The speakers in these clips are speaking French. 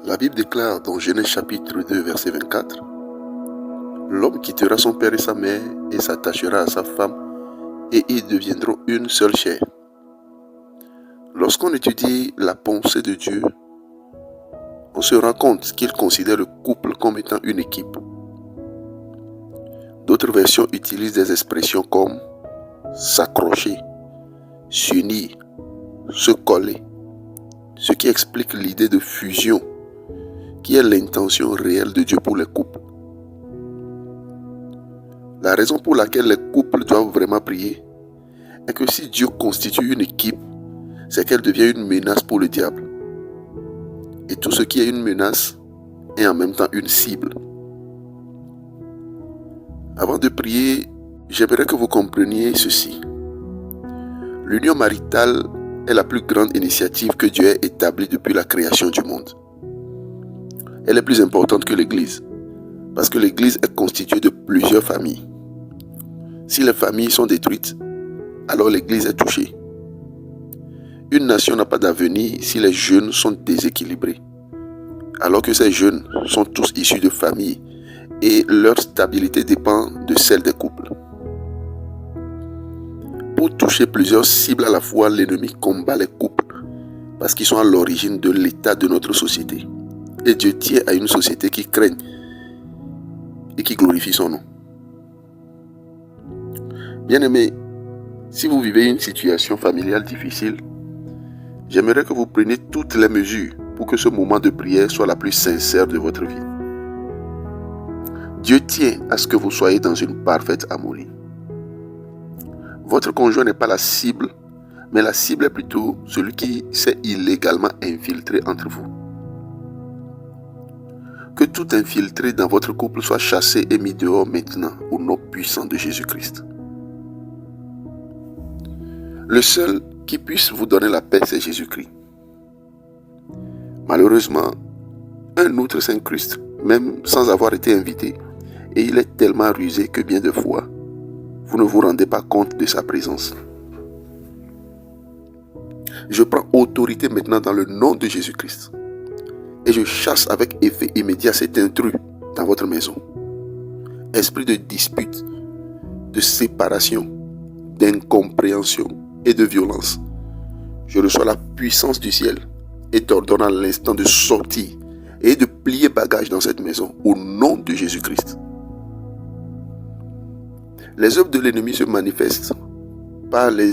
La Bible déclare dans Genèse chapitre 2 verset 24, « L'homme quittera son père et sa mère et s'attachera à sa femme et ils deviendront une seule chair. » Lorsqu'on étudie la pensée de Dieu, on se rend compte qu'il considère le couple comme étant une équipe. D'autres versions utilisent des expressions comme s'accrocher, s'unir, se coller, ce qui explique l'idée de fusion qui est l'intention réelle de Dieu pour les couples. La raison pour laquelle les couples doivent vraiment prier est que si Dieu constitue une équipe, c'est qu'elle devient une menace pour le diable. Et tout ce qui est une menace est en même temps une cible. Avant de prier, j'aimerais que vous compreniez ceci. L'union maritale est la plus grande initiative que Dieu ait établie depuis la création du monde. Elle est plus importante que l'Église, parce que l'Église est constituée de plusieurs familles. Si les familles sont détruites, alors l'Église est touchée. Une nation n'a pas d'avenir si les jeunes sont déséquilibrés, alors que ces jeunes sont tous issus de familles et leur stabilité dépend de celle des couples. Pour toucher plusieurs cibles à la fois, l'ennemi combat les couples parce qu'ils sont à l'origine de l'état de notre société. Et Dieu tient à une société qui craigne et qui glorifie son nom. Bien-aimés, si vous vivez une situation familiale difficile, j'aimerais que vous preniez toutes les mesures pour que ce moment de prière soit la plus sincère de votre vie. Dieu tient à ce que vous soyez dans une parfaite harmonie. Votre conjoint n'est pas la cible, mais la cible est plutôt celui qui s'est illégalement infiltré entre vous. Que tout infiltré dans votre couple soit chassé et mis dehors maintenant au nom puissant de Jésus-Christ. Le seul qui puisse vous donner la paix, c'est Jésus-Christ. Malheureusement, un autre s'incruste, même sans avoir été invité, et il est tellement rusé que bien de fois, vous ne vous rendez pas compte de sa présence. Je prends autorité maintenant dans le nom de Jésus-Christ. Et je chasse avec effet immédiat cet intrus dans votre maison. Esprit de dispute, de séparation, d'incompréhension et de violence. Je reçois la puissance du ciel et t'ordonne à l'instant de sortir et de plier bagage dans cette maison au nom de Jésus-Christ. Les œuvres de l'ennemi se manifestent par les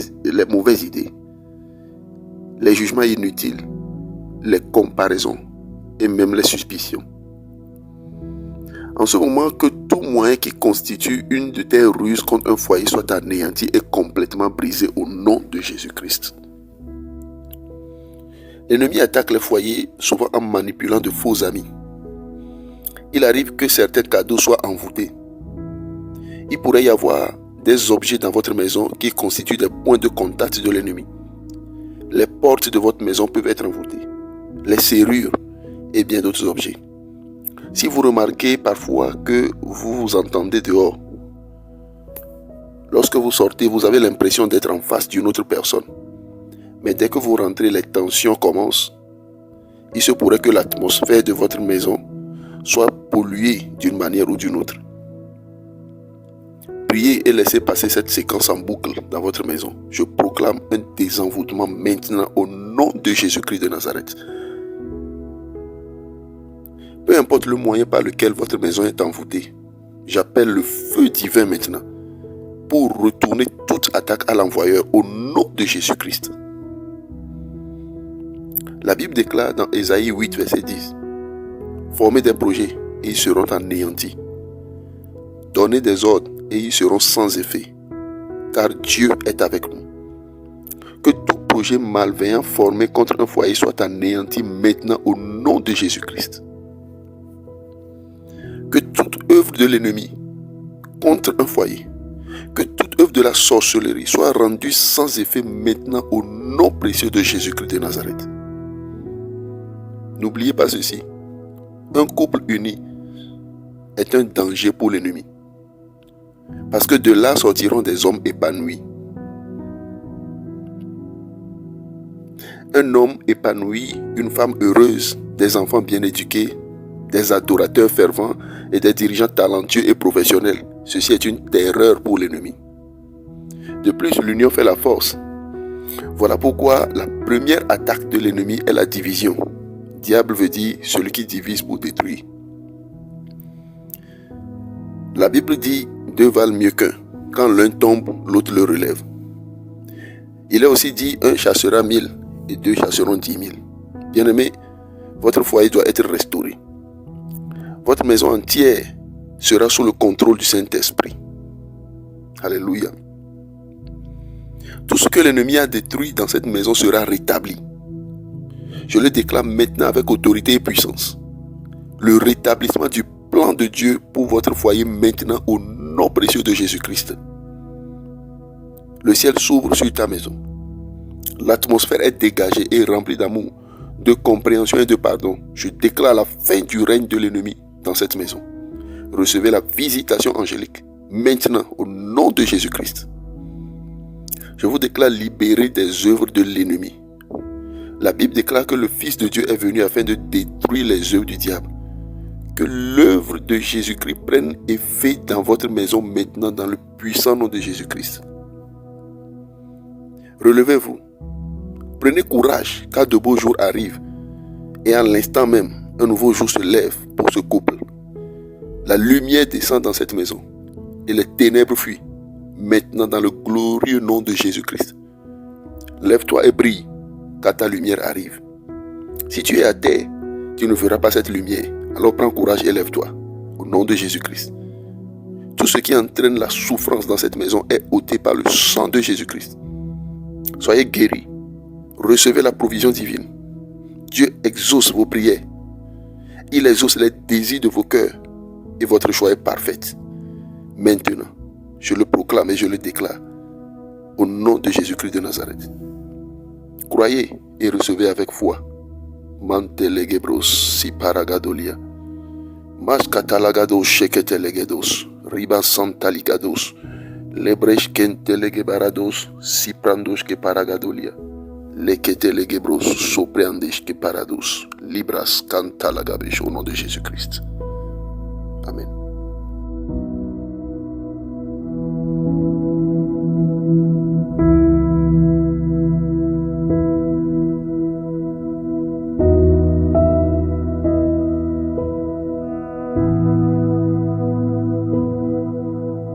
mauvaises idées, les jugements inutiles, les comparaisons et même les suspicions. En ce moment, que tout moyen qui constitue une de tes ruses contre un foyer soit anéanti et complètement brisé au nom de Jésus-Christ. L'ennemi attaque les foyers souvent en manipulant de faux amis. Il arrive que certains cadeaux soient envoûtés. Il pourrait y avoir des objets dans votre maison qui constituent des points de contact de l'ennemi. Les portes de votre maison peuvent être envoûtées, les serrures et bien d'autres objets. Si vous remarquez parfois que vous vous entendez dehors, lorsque vous sortez, vous avez l'impression d'être en face d'une autre personne. Mais dès que vous rentrez, les tensions commencent. Il se pourrait que l'atmosphère de votre maison soit polluée d'une manière ou d'une autre. Priez et laissez passer cette séquence en boucle dans votre maison. Je proclame un désenvoûtement maintenant au nom de Jésus-Christ de Nazareth. Peu importe le moyen par lequel votre maison est envoûtée, j'appelle le feu divin maintenant pour retourner toute attaque à l'envoyeur au nom de Jésus-Christ. La Bible déclare dans Ésaïe 8, verset 10, « Formez des projets et ils seront anéantis. Donnez des ordres et ils seront sans effet, car Dieu est avec nous. » Que tout projet malveillant formé contre un foyer soit anéanti maintenant au nom de Jésus-Christ. Que toute œuvre de l'ennemi contre un foyer, que toute œuvre de la sorcellerie soit rendue sans effet maintenant au nom précieux de Jésus-Christ de Nazareth. N'oubliez pas ceci, un couple uni est un danger pour l'ennemi. Parce que de là sortiront des hommes épanouis. Un homme épanoui, une femme heureuse des enfants bien éduqués, des adorateurs fervents et des dirigeants talentueux et professionnels. Ceci est une terreur pour l'ennemi. De plus, l'union fait la force. Voilà pourquoi la première attaque de l'ennemi est la division. Diable veut dire celui qui divise pour détruire. La Bible dit deux valent mieux qu'un. Quand l'un tombe, l'autre le relève. Il est aussi dit un chassera 1000 et deux chasseront 10 000. Bien-aimés, votre foyer doit être restauré. Votre maison entière sera sous le contrôle du Saint-Esprit. Alléluia. Tout ce que l'ennemi a détruit dans cette maison sera rétabli. Je le déclare maintenant avec autorité et puissance. Le rétablissement du plan de Dieu pour votre foyer maintenant au nom précieux de Jésus-Christ. Le ciel s'ouvre sur ta maison. L'atmosphère est dégagée et remplie d'amour, de compréhension et de pardon. Je déclare la fin du règne de l'ennemi dans cette maison. Recevez la visitation angélique maintenant au nom de Jésus-Christ. Je vous déclare libéré des œuvres de l'ennemi. La Bible déclare que le Fils de Dieu est venu afin de détruire les œuvres du diable. Que l'œuvre de Jésus-Christ prenne effet dans votre maison maintenant dans le puissant nom de Jésus-Christ. Relevez-vous. Prenez courage car de beaux jours arrivent. Et à l'instant même, un nouveau jour se lève pour ce couple. La lumière descend dans cette maison et les ténèbres fuient. Maintenant dans le glorieux nom de Jésus-Christ. Lève-toi et brille, car ta lumière arrive. Si tu es à terre, tu ne verras pas cette lumière. Alors prends courage et lève-toi, au nom de Jésus-Christ. Tout ce qui entraîne la souffrance dans cette maison est ôté par le sang de Jésus-Christ. Soyez guéris. Recevez la provision divine. Dieu exauce vos prières. Il exauce les désirs de vos cœurs. Et votre choix est parfait. Maintenant, je le proclame et je le déclare. Au nom de Jésus-Christ de Nazareth. Croyez et recevez avec foi. Mantelegebros si paragadolia. Mas katalagados sheketelegedos. Riba santaligados. Lebresh kentelegabarados si prandos que paragadolia. Leketelegebros sopreandes que parados. Libras cantalagabesh au nom de Jésus-Christ. Amen.